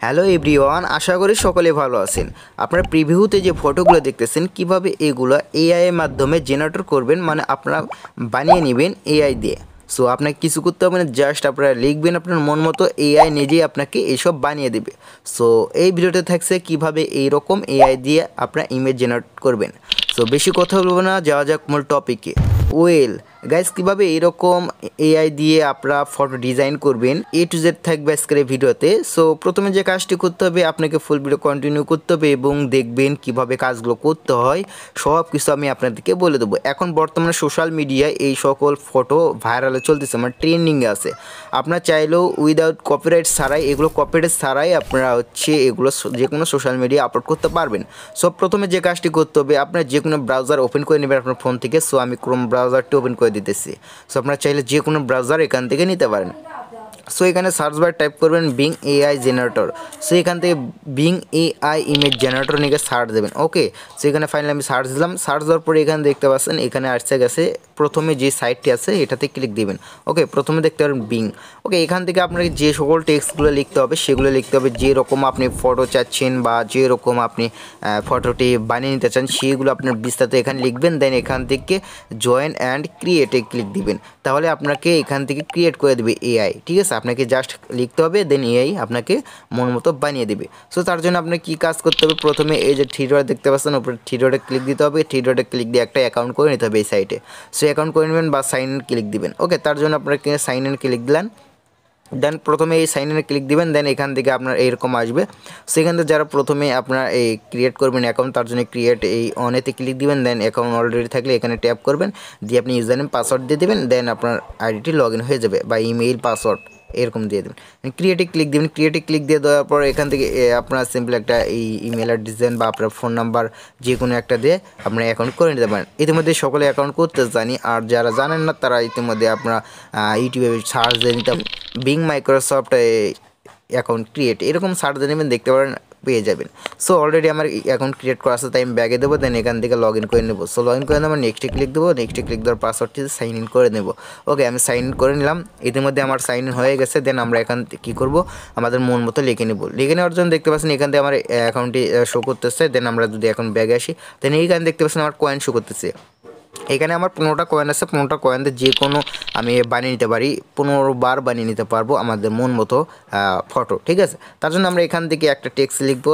Hello everyone, আশা করি সকলে ভালো আছেন। আপনারা প্রিভিউতে যে ফটোগুলো দেখতেছেন কিভাবে এগুলো এআই এর মাধ্যমে জেনারেটর করবেন, মানে আপনারা বানিয়ে নেবেন এআই দিয়ে। সো আপনাকে কিছু করতে হবে না, জাস্ট আপনারা লিখবেন আপনার মন মতো, এআই নিজেই আপনাকে এইসব বানিয়ে দেবে। সো এই ভিডিওতে থাকছে কিভাবে এইরকম এআই দিয়ে আপনারা ইমেজ জেনারেট করবেন। সো বেশি কথা বলবো না, যাওয়া যাক মূল টপিকে। ওয়েল গাইস, কীভাবে এরকম এআই দিয়ে আপনারা ফটো ডিজাইন করবেন A to Z থাকবে আজকের এই ভিডিওতে। সো প্রথমে যে কাজটি করতে হবে, আপনাকে ফুল ভিডিও কন্টিনিউ করতে হবে এবং দেখবেন কিভাবে কাজগুলো করতে হয়, সব কিছু আমি আপনাদেরকে বলে দেবো। এখন বর্তমানে সোশ্যাল মিডিয়ায় এই সকল ফটো ভাইরালে চলতেছে, মানে ট্রেন্ডিংয়ে আছে। আপনারা চাইলেও উইদাউট কপিরাইট ছাড়াই, এগুলো কপিরাইট ছাড়াই আপনারা এগুলো যে কোনো সোশ্যাল মিডিয়া আপলোড করতে পারবেন। সো প্রথমে যে কাজটি করতে হবে, আপনার যে কোনো ব্রাউজার ওপেন করে নেবেন আপনার ফোন থেকে। সো আমি ক্রোম ব্রাউজারটি ওপেন করে দিতেছি। সো আপনারা চাইলে যে কোনো ব্রাউজার এখান থেকে নিতে পারেন। সো এখানে সার্চ বার টাইপ করবেন বিং এআই জেনারেটর। সো এখান থেকে বিং এআই ইমেজ জেনারেটর নিয়ে সার্চ দেবেন। ওকে, সো এখানে ফাইনালি আমি সার্চ দিলাম। সার্চ দেওয়ার পরে এখানে দেখতে পাচ্ছেন এখানে আসছে গেছে প্রথমে যে সাইটটি আছে এটাতে ক্লিক দিবেন। ওকে, প্রথমে দেখতে পারেন বিং। ওকে, এখান থেকে আপনাকে যে সকল টেক্সটগুলো লিখতে হবে সেগুলো লিখতে হবে। যেরকম আপনি ফটো চাচ্ছেন বা যেরকম আপনি ফটোটি বানিয়ে নিতে চান সেগুলো আপনার বিস্তারিত এখানে লিখবেন। দেন এখান থেকে জয়েন অ্যান্ড ক্রিয়েটে ক্লিক দিবেন। তাহলে আপনাকে এখান থেকে ক্রিয়েট করে দেবে এআই। ঠিক আছে, আপনাকে জাস্ট লিখতে হবে, দেন এআই আপনাকে মন মতো বানিয়ে দেবে। সো তার জন্য আপনাকে কী কাজ করতে হবে, প্রথমে এই যে থ্রি ডট দেখতে পাচ্ছেন উপরে থ্রি ডটে ক্লিক দিতে হবে। থ্রি ডটে ক্লিক দিয়ে একটা অ্যাকাউন্ট করে নিতে হবে এই সাইটে। সো অ্যাকাউন্ট করে নেবেন বা সাইন ইন ক্লিক দিবেন। ওকে, তার জন্য আপনাকে সাইন ইন ক্লিক দিলেন। দেন প্রথমে এই সাইন ইনে ক্লিক দিবেন। দেন এখান থেকে আপনার এইরকম আসবে। সেখান থেকে যারা প্রথমে আপনার এই ক্রিয়েট করবেন অ্যাকাউন্ট, তার জন্য ক্রিয়েট এই অনেতে ক্লিক দিবেন। দেন অ্যাকাউন্ট অলরেডি থাকলে এখানে ট্যাপ করবেন, দিয়ে আপনি ইউজার নেম পাসওয়ার্ড দিয়ে দেবেন। দেন আপনার আইডিটি লগ ইন হয়ে যাবে বা ইমেইল পাসওয়ার্ড এরকম দিয়ে দেবেন। ক্রিয়েটে ক্লিক দেবেন। ক্রিয়েটে ক্লিক দিয়ে দেওয়ার পর এখান থেকে আপনার সিম্পল একটা এই ইমেল ডিজাইন বা আপনার ফোন নাম্বার যে কোনো একটা দিয়ে আপনার অ্যাকাউন্ট করে নিতে পারেন। ইতিমধ্যে সকলে অ্যাকাউন্ট করতে জানি, আর যারা জানেন না তারা ইতিমধ্যে আপনারা ইউটিউবে সার্চ দিয়ে নিতে বিং মাইক্রোসফট অ্যাকাউন্ট ক্রিয়েট এরকম সার্চ দিয়ে নেবেন, দেখতে পারেন পেয়ে যাবেন। সো অলরেডি আমার অ্যাকাউন্ট ক্রিয়েট করা আছে, তাই আমি ব্যাগে দেবো। দেন এখান থেকে লগ ইন করে নেবো। সো লগ ইন করে নেবো, নেক্সটে ক্লিক দেবো। নেক্সটে ক্লিক দেওয়ার পাসওয়ার্ডটি সাইন ইন করে নেবো। ওকে, আমি সাইন ইন করে নিলাম। ইতিমধ্যে আমার সাইন ইন হয়ে গেছে। দেন আমরা এখান থেকে কী করবো, আমাদের মন মতো লিখে নেবো। লিখে নেওয়ার জন্য দেখতে পাচ্ছেন এখান থেকে আমার অ্যাকাউন্টটি শো করতেছে। দেন আমরা যদি এখন ব্যাগে আসি, দেন এইখানে দেখতে পাচ্ছেন আমার কয়েন শো করতেছে। এখানে আমার 15টা কয়েন আছে। 15টা কয়েন দিয়ে যে কোনো আমি বানিয়ে নিতে পারি, 15 বার বানিয়ে নিতে পারবো আমাদের মন মতো ফটো। ঠিক আছে, তার জন্য আমরা এখান থেকে একটা টেক্সট লিখবো।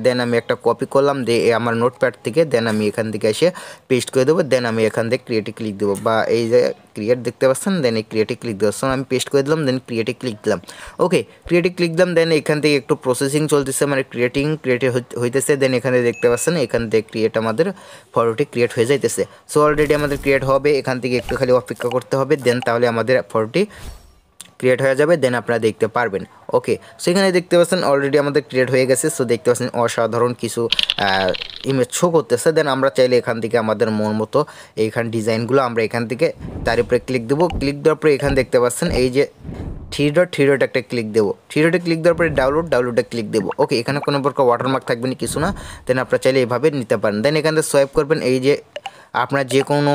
দেন আমি একটা কপি করলাম দিয়ে আমার নোটপ্যাড থেকে। দেন আমি এখান থেকে এসে পেস্ট করে দেবো। দেন আমি এখান থেকে ক্রিয়েটে ক্লিক দেবো, বা এই যে ক্রিয়েট দেখতে পাচ্ছেন, দেন এই ক্রিয়েটে ক্লিক দেওয়ার সময় আমি পেস্ট করে দিলাম। দেন ক্রিয়েটে ক্লিক দিলাম। ওকে, ক্রিয়েটে ক্লিক দিলাম। দেন এখান থেকে একটু প্রসেসিং চলতেছে, মানে ক্রিয়েটে হইতেছে। দেন এখানে দেখতে পাচ্ছেন এখান থেকে ক্রিয়েট আমাদের ফটোটি ক্রিয়েট হয়ে যাইতেছে। সো অলরেডি আমাদের ক্রিয়েট হবে, এখান থেকে একটু খালি অপেক্ষা করতে হবে। দেন তাহলে আমাদের ফটোটি ক্রিয়েট হয়ে যাবে। দেন আপনারা দেখতে পারবেন। ওকে, সো এখানে দেখতে পাচ্ছেন অলরেডি আমাদের ক্রিয়েট হয়ে গেছে। সো দেখতে পাচ্ছেন অসাধারণ কিছু ইমেজ শো করতেছে। দেন আমরা চাইলে এখান থেকে আমাদের মন মতো এইখান ডিজাইনগুলো আমরা এখান থেকে তার উপরে ক্লিক দেবো। ক্লিক দেওয়ার পরে এখানে দেখতে পাচ্ছেন এই যে থ্রি ডট একটা ক্লিক দেবো। থ্রি ডটে ক্লিক দেওয়ার পরে ডাউনলোডে ক্লিক দেবো। ওকে, এখানে কোনো প্রকার ওয়াটারমার্ক থাকবে না, কিছু না। দেন আপনারা চাইলে এইভাবে নিতে পারেন। দেন এখান থেকে সোয়াইপ করবেন। এই যে আপনার যে কোনো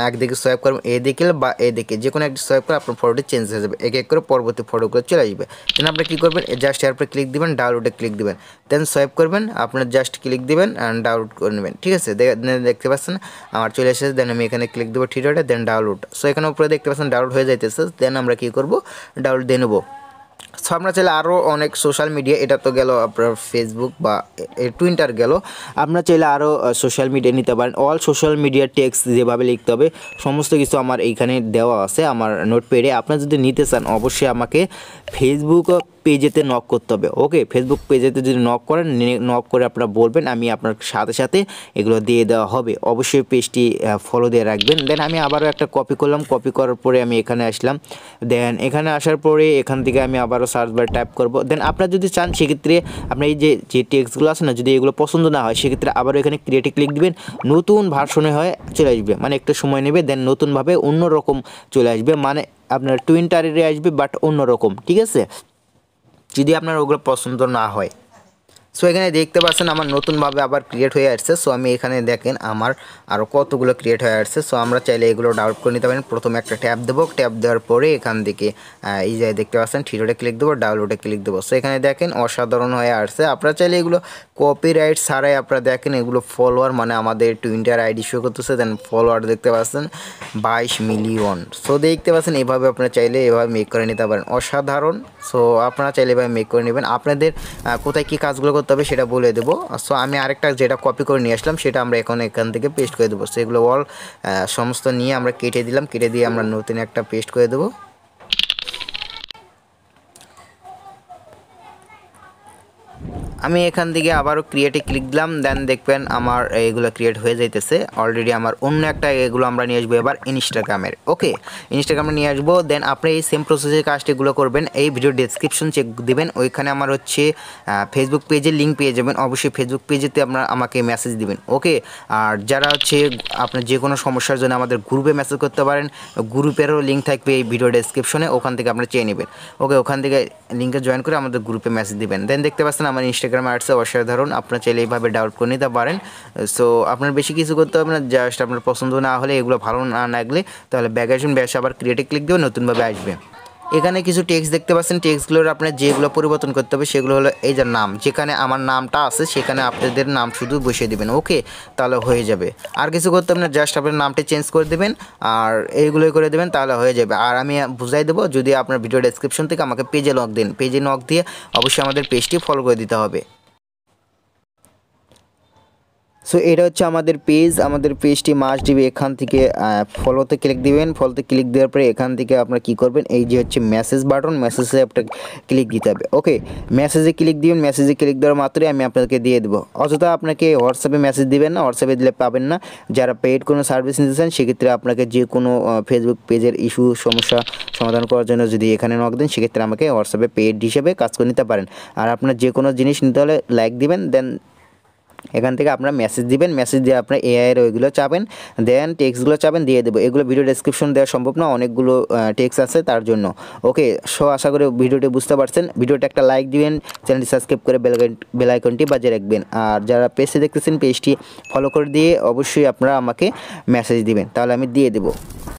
একদিকে সোয়াইপ করবেন, এদিকে বা এদিকে যে কোনো একটি সোয়াইপ করে আপনার ফটোটি চেঞ্জ হয়ে যাবে। এক এক করে পরবর্তী ফটোগুলো চলে আসবে। দেন আপনি কী করবেন, জাস্ট এর উপরে ক্লিক দিবেন, ডাউনলোডে ক্লিক দিবেন। দেন সোয়াইপ করবেন, আপনার জাস্ট ক্লিক দিবেন অ্যান্ড ডাউনলোড করে নেবেন। ঠিক আছে, দেখতে পাচ্ছেন আমার চলে এসেছে। দেন আমি এখানে ক্লিক দেবো থ্রি ডটে, দেন ডাউনলোড। সো এখানে উপরে দেখতে পাচ্ছেন ডাউনলোড হয়ে যাইতেছে। দেন আমরা কী করবো, ডাউনলোড দিয়ে নেবো। সো আপনারা চাইলে আরও অনেক সোশ্যাল মিডিয়া, এটা তো গেল আপনার ফেসবুক বা টুইটার গেল, আপনারা চাইলে আরও সোশ্যাল মিডিয়া নিতে পারেন। অল সোশ্যাল মিডিয়া টেক্সট যেভাবে লিখতে হবে সমস্ত কিছু আমার এইখানে দেওয়া আছে আমার নোটপ্যাডে। আপনারা যদি নিতে চান অবশ্যই আমাকে ফেসবুক পেজেতে নক করতে হবে। ওকে, ফেসবুক পেজেতে যদি নক করেন, নক করে আপনারা বলবেন, আমি আপনার সাথে সাথে এগুলো দিয়ে দেওয়া হবে। অবশ্যই পেজটি ফলো দিয়ে রাখবেন। দেন আমি আবারও একটা কপি করলাম। কপি করার পরে আমি এখানে আসলাম। দেন এখানে আসার পরে এখান থেকে আমি আবারও সার্চ বার টাইপ করব। দেন আপনারা যদি চান সেক্ষেত্রে আপনার এই যে টেক্সটগুলো আছে না, যদি এগুলো পছন্দ না হয় সেক্ষেত্রে আবারও এখানে ক্রিয়েটে ক্লিক দিবেন। নতুন ভার্সনে হয় চলে আসবে, মানে একটু সময় নেবে। দেন নতুনভাবে অন্যরকম চলে আসবে, মানে আপনার টুইটারে আসবে বাট অন্যরকম। ঠিক আছে, যদি আপনার ওগুলো পছন্দ না হয়। সো এখানে দেখতে পাচ্ছেন আমার নতুনভাবে আবার ক্রিয়েট হয়ে আসছে। সো আমি এখানে দেখেন আমার আরও কতগুলো ক্রিয়েট হয়ে আসছে। সো আমরা চাইলে এগুলো ডাউনলোড করে নিতে পারেন। প্রথমে একটা ট্যাব দেবো, ট্যাব দেওয়ার পরে এখান থেকে এই যে দেখতে পাচ্ছেন থ্রিডোটে ক্লিক দেবো, ডাউনলোডে ক্লিক দেবো। সো এখানে দেখেন অসাধারণ হয়ে আসছে। আপনারা চাইলে এগুলো কপিরাইট ছাড়াই আপনারা দেখেন এগুলো ফলোয়ার মানে আমাদের টুইটার আইডি শো করতেছে, দেন ফলোয়ার দেখতে পাচ্ছেন 22 মিলিয়ন। সো দেখতে পাচ্ছেন এভাবে আপনারা চাইলে এভাবে মেক করে নিতে পারেন, অসাধারণ। সো আপনারা চাইলে এভাবে মেক করে নেবেন। আপনাদের কোথায় কী কাজগুলো করতে হবে সেটা বলে দেবো। সো আমি আরেকটা যেটা কপি করে নিয়ে আসলাম সেটা আমরা এখন এখান থেকে পেস্ট করে দেবো। সেগুলো অল সমস্ত নিয়ে আমরা কেটে দিলাম, কেটে দিয়ে আমরা নতুন একটা পেস্ট করে দেবো। আমি এখান থেকে আবারও ক্রিয়েটে ক্লিক দিলাম, দেন দেখবেন আমার এইগুলো ক্রিয়েট হয়ে যাইতেছে অলরেডি। আমার অন্য একটা এগুলো আমরা নিয়ে আসবো এবার ইনস্টাগ্রামের। ওকে, ইনস্টাগ্রামে নিয়ে আসবো। দেন আপনি এই সেম প্রসেসের কাজটিগুলো করবেন। এই ভিডিও ডেসক্রিপশন চেক দিবেন, ওইখানে আমার হচ্ছে ফেসবুক পেজের লিঙ্ক পেয়ে যাবেন। অবশ্যই ফেসবুক পেজেতে আপনার আমাকে মেসেজ দিবেন। ওকে, আর যারা হচ্ছে আপনার যে কোনো সমস্যার জন্য আমাদের গ্রুপে মেসেজ করতে পারেন, গ্রুপেরও লিঙ্ক থাকবে এই ভিডিও ডেসক্রিপশনে, ওখান থেকে আপনারা চেয়ে নেবেন। ওকে, ওখান থেকে লিঙ্কে জয়েন করে আমাদের গ্রুপে মেসেজ দিবেন। দেন দেখতে পাচ্ছেন আমার ইনস্টাগ্রাম আর্টসে অসাধারণ, আপনারা চাইলে এইভাবে ডাউনলোড করে নিতে পারেন। সো আপনার বেশি কিছু করতে হবে না, জাস্ট আপনার পছন্দ না হলে এগুলো ভালো না লাগলে তাহলে ব্যাক আসুন, ব্যাস আবার ক্রিয়েটে ক্লিক দেবেন, নতুনভাবে আসবে। এখানে কিছু টেক্সট দেখতে পাচ্ছেন, টেক্সটগুলোর আপনার যেগুলো পরিবর্তন করতে হবে সেগুলো হলো এই যে নাম, যেখানে আমার নামটা আছে সেখানে আপনাদের নাম শুধু বসিয়ে দেবেন। ওকে, তাহলে হয়ে যাবে, আর কিছু করতে হবে না, জাস্ট আপনার নামটা চেঞ্জ করে দেবেন আর এইগুলোই করে দেবেন, তাহলে হয়ে যাবে। আর আমি বুঝাই দেবো, যদি আপনার ভিডিও ডেসক্রিপশন থেকে আমাকে পেজে লগ দিন, পেজে লগ দিয়ে অবশ্যই আমাদের পেজটি ফলো করে দিতে হবে। সো এটা হচ্ছে আমাদের পেজ, আমাদের পেজটি মাস্ট দিবে। এখান থেকে ফলোতে ক্লিক দিবেন, ফলোতে ক্লিক দেওয়ার পরে এখান থেকে আপনারা কী করবেন, এই যে হচ্ছে মেসেজ বাটন, মেসেজে আপনাকে ক্লিক দিতে হবে। ওকে, মেসেজে ক্লিক দিবেন, মেসেজে ক্লিক দেওয়ার মাত্রই আমি আপনাকে দিয়ে দেবো। অযথা আপনাকে হোয়াটসঅ্যাপে মেসেজ দিবেন না, হোয়াটসঅ্যাপে দিলে পাবেন না। যারা পেইড কোনো সার্ভিস নিতে চান সেক্ষেত্রে আপনাকে যে কোনো ফেসবুক পেজের ইস্যু সমস্যা সমাধান করার জন্য যদি এখানে নক দেন সেক্ষেত্রে আমাকে হোয়াটসঅ্যাপে পেইড হিসেবে কাজ করে নিতে পারেন। আর আপনার যে কোনো জিনিস নিতে হলে লাইক দিবেন, দেন এখান থেকে আপনারা মেসেজ দিবেন, মেসেজ দিয়ে আপনার এআইয়ের ওইগুলো চাবেন, দেন টেক্সটগুলো চাবেন, দিয়ে দেবো। এগুলো ভিডিও ডেসক্রিপশন দেওয়া সম্ভব না, অনেকগুলো টেক্সট আছে তার জন্য। ওকে, সো আশা করি ভিডিওটি বুঝতে পারছেন। ভিডিওটা একটা লাইক দিবেন, চ্যানেলটি সাবস্ক্রাইব করে বেল আইকনটি বাজিয়ে রাখবেন। আর যারা পেজে দেখতেছেন পেজটি ফলো করে দিয়ে অবশ্যই আপনারা আমাকে মেসেজ দিবেন, তাহলে আমি দিয়ে দেবো।